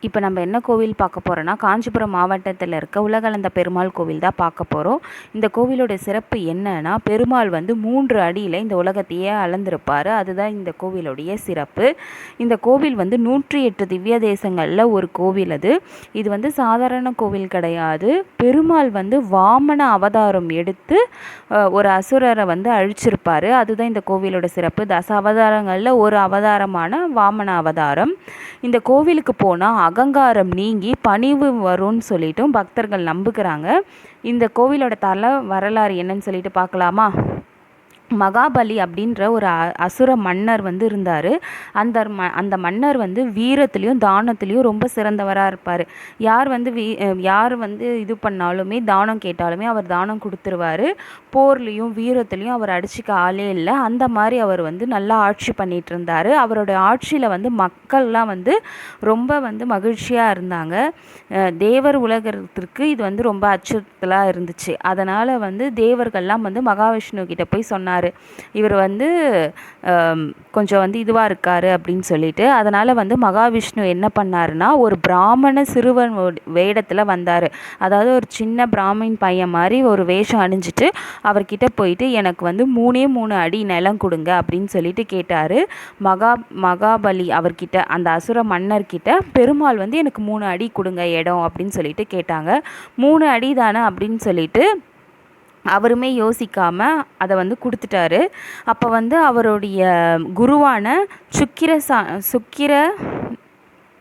இப்போ நம்ம என்ன கோவில் பார்க்க போகிறோன்னா, காஞ்சிபுரம் மாவட்டத்தில் இருக்க உலகளந்த பெருமாள் கோவில் தான் பார்க்க போகிறோம். இந்த கோவிலோட சிறப்பு என்னன்னா, பெருமாள் வந்து 3 அடியில் இந்த உலகத்தையே அளந்திருப்பார். அதுதான் இந்த கோவிலுடைய சிறப்பு. இந்த கோவில் வந்து 108 திவ்ய தேசங்களில் ஒரு கோவில் அது. இது வந்து சாதாரண கோவில் கிடையாது. பெருமாள் வந்து வாமன அவதாரம் எடுத்து ஒரு அசுரரை வந்து அழிச்சிருப்பார். அதுதான் இந்த கோவிலோட சிறப்பு. தச அவதாரங்களில் ஒரு அவதாரமான வாமன அவதாரம். இந்த கோவிலுக்கு போனால் அகங்காரம் நீங்கி பணிவு வரும்னு சொல்லிட்டும் பக்தர்கள் நம்புகிறாங்க. இந்த கோவிலோட வரலாறு என்னன்னு சொல்லிட்டு பார்க்கலாமா? மகாபலி அப்படின்ற ஒரு அசுர மன்னர் வந்து இருந்தார். அந்த மன்னர் வந்து வீரத்துலேயும் தானத்துலேயும் ரொம்ப சிறந்தவராக இருப்பார். யார் வந்து இது பண்ணாலுமே தானம் கேட்டாலுமே அவர் தானம் கொடுத்துருவார். போர்லேயும் வீரத்துலேயும் அவர் அடிச்சுக்க ஆளே இல்லை. அந்த மாதிரி அவர் வந்து நல்லா ஆட்சி பண்ணிகிட்டு இருந்தார். அவரோட ஆட்சியில் வந்து மக்கள்லாம் வந்து ரொம்ப வந்து மகிழ்ச்சியாக இருந்தாங்க. தேவர் உலகத்திற்கு இது வந்து ரொம்ப அச்சுறுத்தலாக இருந்துச்சு. அதனால் வந்து தேவர்கள்லாம் வந்து மகாவிஷ்ணு கிட்ட போய் சொன்னார், இவர் வந்து கொஞ்சம் வந்து இதுவாக இருக்கார் அப்படின்னு சொல்லிட்டு. அதனால் வந்து மகாவிஷ்ணு என்ன பண்ணாருன்னா, ஒரு பிராமண சிறுவன் வேடத்தில் வந்தார். அதாவது ஒரு சின்ன பிராமின் பையன் மாதிரி ஒரு வேஷம் அணிஞ்சிட்டு அவர்கிட்ட போயிட்டு, எனக்கு வந்து 3 அடி நிலம் கொடுங்க அப்படின்னு சொல்லிட்டு கேட்டார். மகாபலி அவர்கிட்ட, அந்த அசுர மன்னர்கிட்ட, பெருமாள் வந்து எனக்கு 3 அடி கொடுங்க இடம் அப்படின்னு சொல்லிட்டு கேட்டாங்க. 3 அடி தானே அப்படின்னு சொல்லிட்டு அவருமே யோசிக்காமல் அதை வந்து கொடுத்துட்டாரு. அப்போ வந்து அவருடைய குருவான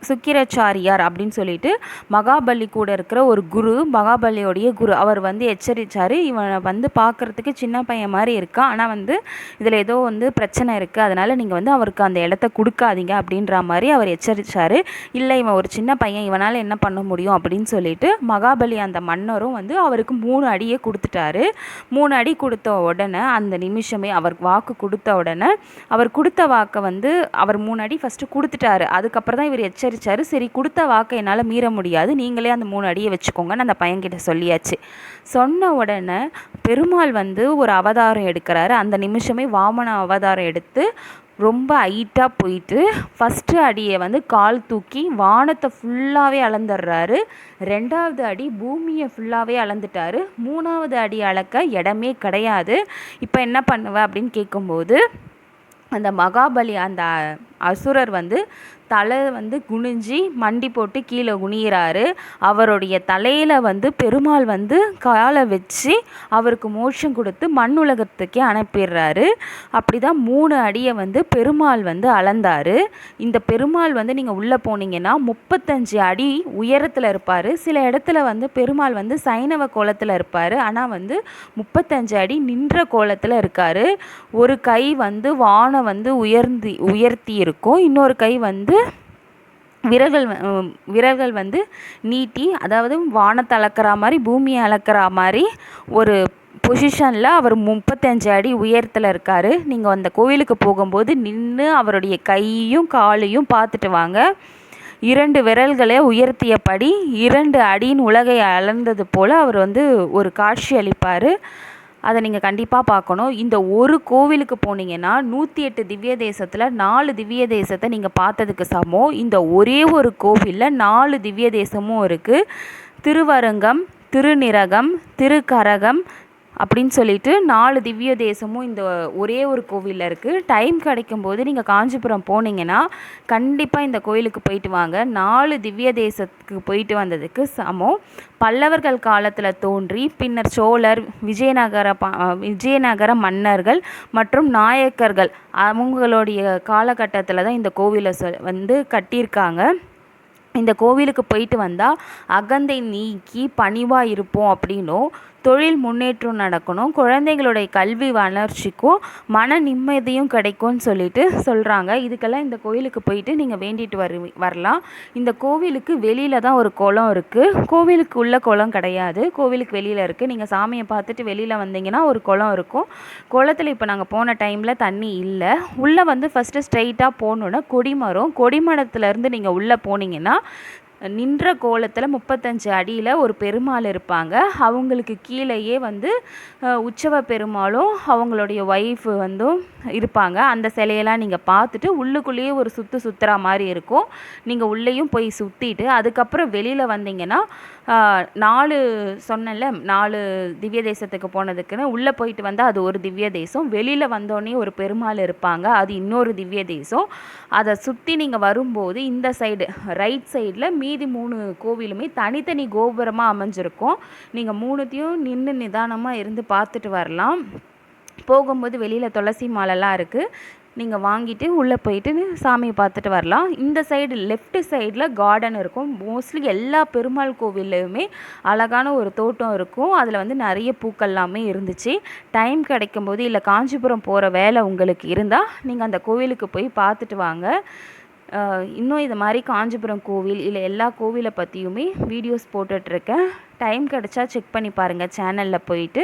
சுக்கிராச்சாரியார் அப்படின்னு சொல்லிட்டு மகாபலி கூட இருக்கிற ஒரு குரு, மகாபலியோடைய குரு, அவர் வந்து எச்சரித்தார், இவனை வந்து பார்க்குறதுக்கு சின்ன பையன் மாதிரி இருக்கான், ஆனால் வந்து இதில் ஏதோ வந்து பிரச்சனை இருக்குது, அதனால் நீங்கள் வந்து அவருக்கு அந்த இடத்த கொடுக்காதீங்க அப்படின்ற மாதிரி அவர் எச்சரித்தார். இல்லை, இவன் ஒரு சின்ன பையன், இவனால் என்ன பண்ண முடியும் அப்படின்னு சொல்லிட்டு மகாபலி அந்த மன்னரும் வந்து அவருக்கு 3 அடியே கொடுத்துட்டாரு. 3 அடி கொடுத்த உடனே, அந்த நிமிஷமே அவர் வாக்கு கொடுத்த உடனே, அவர் கொடுத்த வாக்கை வந்து அவர் 3 அடி ஃபஸ்ட்டு கொடுத்துட்டாரு. அதுக்கப்புறம் தான் இவர் எச்சரித்தார். சரி, கொடுத்த வாக்கை என்னால் மீற முடியாது, நீங்களே அந்த 3 அடியை வச்சுக்கோங்கன்னு அந்த பையன்கிட்ட சொல்லியாச்சு. சொன்ன உடனே பெருமாள் வந்து ஒரு அவதாரம் எடுக்கிறாரு. அந்த நிமிஷமே வாமன அவதாரம் எடுத்து ரொம்ப ஹைட்டாக போயிட்டு ஃபஸ்ட்டு அடியை வந்து கால் தூக்கி வானத்தை ஃபுல்லாகவே அளந்துடுறாரு. 2வது அடி பூமியை ஃபுல்லாகவே அளந்துட்டார். 3வது அடி அளக்க இடமே கிடையாது. இப்போ என்ன பண்ணுவேன் அப்படின்னு கேட்கும்போது, அந்த மகாபலி அந்த அசுரர் வந்து தலை வந்து குனிஞ்சி மண்டி போட்டு கீழே குனிகிறாரு. அவருடைய தலையில் வந்து பெருமாள் வந்து காலை வச்சு அவருக்கு மோட்சம் கொடுத்து மண் உலகத்துக்கே அனுப்பிடுறாரு. அப்படி தான் 3 அடியை வந்து பெருமாள் வந்து அளந்தார். இந்த பெருமாள் வந்து நீங்கள் உள்ளே போனீங்கன்னா 35 அடி உயரத்தில் இருப்பார். சில இடத்துல வந்து பெருமாள் வந்து சைனவ கோலத்தில் இருப்பார், ஆனால் வந்து 35 அடி நின்ற கோலத்தில் இருக்கார். ஒரு கை வந்து வானம் வந்து உயர்த்தி இருக்கும், இன்னொரு கை வந்து விரல்கள் வந்து நீட்டி, அதாவது வானத்தை அளக்கிற மாதிரி பூமியை அளக்கிற மாதிரி ஒரு பொசிஷனில் அவர் 35 அடி உயரத்தில் இருக்கார். நீங்கள் அந்த கோவிலுக்கு போகும்போது நின்று அவருடைய கையும் காலையும் பார்த்துட்டு வாங்க. 2 விரல்களை உயர்த்தியபடி 2 அடியின் உலகை அளந்தது போல் அவர் வந்து ஒரு காட்சி அளிப்பார். அதை நீங்கள் கண்டிப்பாக பார்க்கணும். இந்த ஒரு கோவிலுக்கு போனீங்கன்னா 108 திவ்ய தேசத்தில் 4 திவ்ய தேசத்தை நீங்கள் பார்த்ததுக்கு சமம். இந்த ஒரே ஒரு கோவிலில் 4 திவ்ய தேசமும் இருக்குது. திருவரங்கம், திருநிரகம், திருக்கரகம் அப்படின்னு சொல்லிட்டு 4 திவ்ய தேசமும் இந்த ஒரே ஒரு கோவிலில் இருக்குது. டைம் கிடைக்கும்போது நீங்கள் காஞ்சிபுரம் போனீங்கன்னா கண்டிப்பாக இந்த கோயிலுக்கு போயிட்டு வாங்க. 4 திவ்ய தேசத்துக்கு போயிட்டு வந்ததுக்கு சமம். பல்லவர்கள் காலத்தில் தோன்றி பின்னர் சோழர், விஜயநகர மன்னர்கள் மற்றும் நாயக்கர்கள் அவங்களுடைய காலகட்டத்தில் தான் இந்த கோவிலை வந்து கட்டியிருக்காங்க. இந்த கோவிலுக்கு போயிட்டு வந்தால் அகந்தை நீக்கி பணிவாக இருப்போம் அப்படின்னும், தொழில் முன்னேற்றம் நடக்கணும், குழந்தைகளுடைய கல்வி வளர்ச்சிக்கும் மன நிம்மதியும் கிடைக்கும்னு சொல்லிட்டு சொல்கிறாங்க. இதுக்கெல்லாம் இந்த கோவிலுக்கு போயிட்டு நீங்கள் வேண்டிட்டு வரலாம். இந்த கோவிலுக்கு வெளியில் தான் ஒரு குளம் இருக்குது. கோவிலுக்கு உள்ள குளம் கிடையாது, கோவிலுக்கு வெளியில் இருக்குது. நீங்கள் சாமியை பார்த்துட்டு வெளியில் வந்தீங்கன்னா ஒரு குளம் இருக்கும். குளத்தில் இப்போ நாங்கள் போன டைமில் தண்ணி இல்லை. உள்ளே வந்து ஃபஸ்ட்டு ஸ்ட்ரைட்டாக போகணுன்னா கொடிமரத்துலேருந்து நீங்கள் உள்ளே போனீங்கன்னா நின்ற கோலத்தில் 35 அடியில் ஒரு பெருமாள் இருப்பாங்க. அவங்களுக்கு கீழேயே வந்து உற்சவ பெருமாளும் அவங்களுடைய ஒய்ஃப் வந்து இருப்பாங்க. அந்த சிலையெல்லாம் நீங்கள் பார்த்துட்டு உள்ளுக்குள்ளேயே ஒரு சுற்றுற மாதிரி இருக்கும். நீங்கள் உள்ளேயும் போய் சுற்றிட்டு அதுக்கப்புறம் வெளியில் வந்தீங்கன்னா 4 சொன்னேன்ல 4 திவ்ய தேசத்துக்கு போனதுக்குன்னு உள்ளே போயிட்டு வந்தால் அது ஒரு திவ்ய தேசம், வெளியில் வந்தோடனே ஒரு பெருமாள் இருப்பாங்க, அது இன்னொரு திவ்ய தேசம். அதை சுற்றி நீங்கள் வரும்போது இந்த சைடு ரைட் சைடில் மீதி 3 கோவிலுமே தனித்தனி கோபுரமாக அமைஞ்சிருக்கும். நீங்கள் 3த்தையும் நின்று நிதானமாக இருந்து பார்த்துட்டு வரலாம். போகும்போது வெளியில் துளசி மாலைலாம் இருக்குது, நீங்கள் வாங்கிட்டு உள்ளே போயிட்டு சாமியை பார்த்துட்டு வரலாம். இந்த சைடு லெஃப்ட் சைடில் கார்டன் இருக்கும். மோஸ்ட்லி எல்லா பெருமாள் கோவில்லையுமே அழகான ஒரு தோட்டம் இருக்கும். அதில் வந்து நிறைய பூக்கள் எல்லாமே இருந்துச்சு. டைம் கிடைக்கும்போது இல்லை காஞ்சிபுரம் போகிற வேலை உங்களுக்கு இருந்தால் நீங்கள் அந்த கோவிலுக்கு போய் பார்த்துட்டு வாங்க. இன்னும் இது மாதிரி காஞ்சிபுரம் கோவில் இல்லை எல்லா கோவிலை பற்றியுமே வீடியோஸ் போட்டுட்ருக்கேன். டைம் கிடச்சா செக் பண்ணி பாருங்கள் சேனலில் போயிட்டு.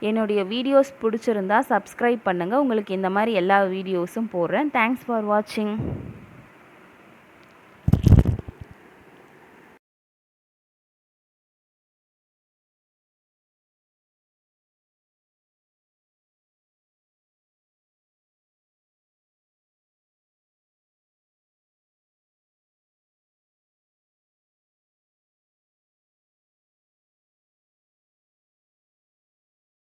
என்னுடைய வீடியோஸ் பிடிச்சிருந்தா சப்ஸ்கிரைப் பண்ணுங்கள். உங்களுக்கு இந்த மாதிரி எல்லா வீடியோஸும் போடுறேன். தேங்க்ஸ் ஃபார் வாட்சிங்.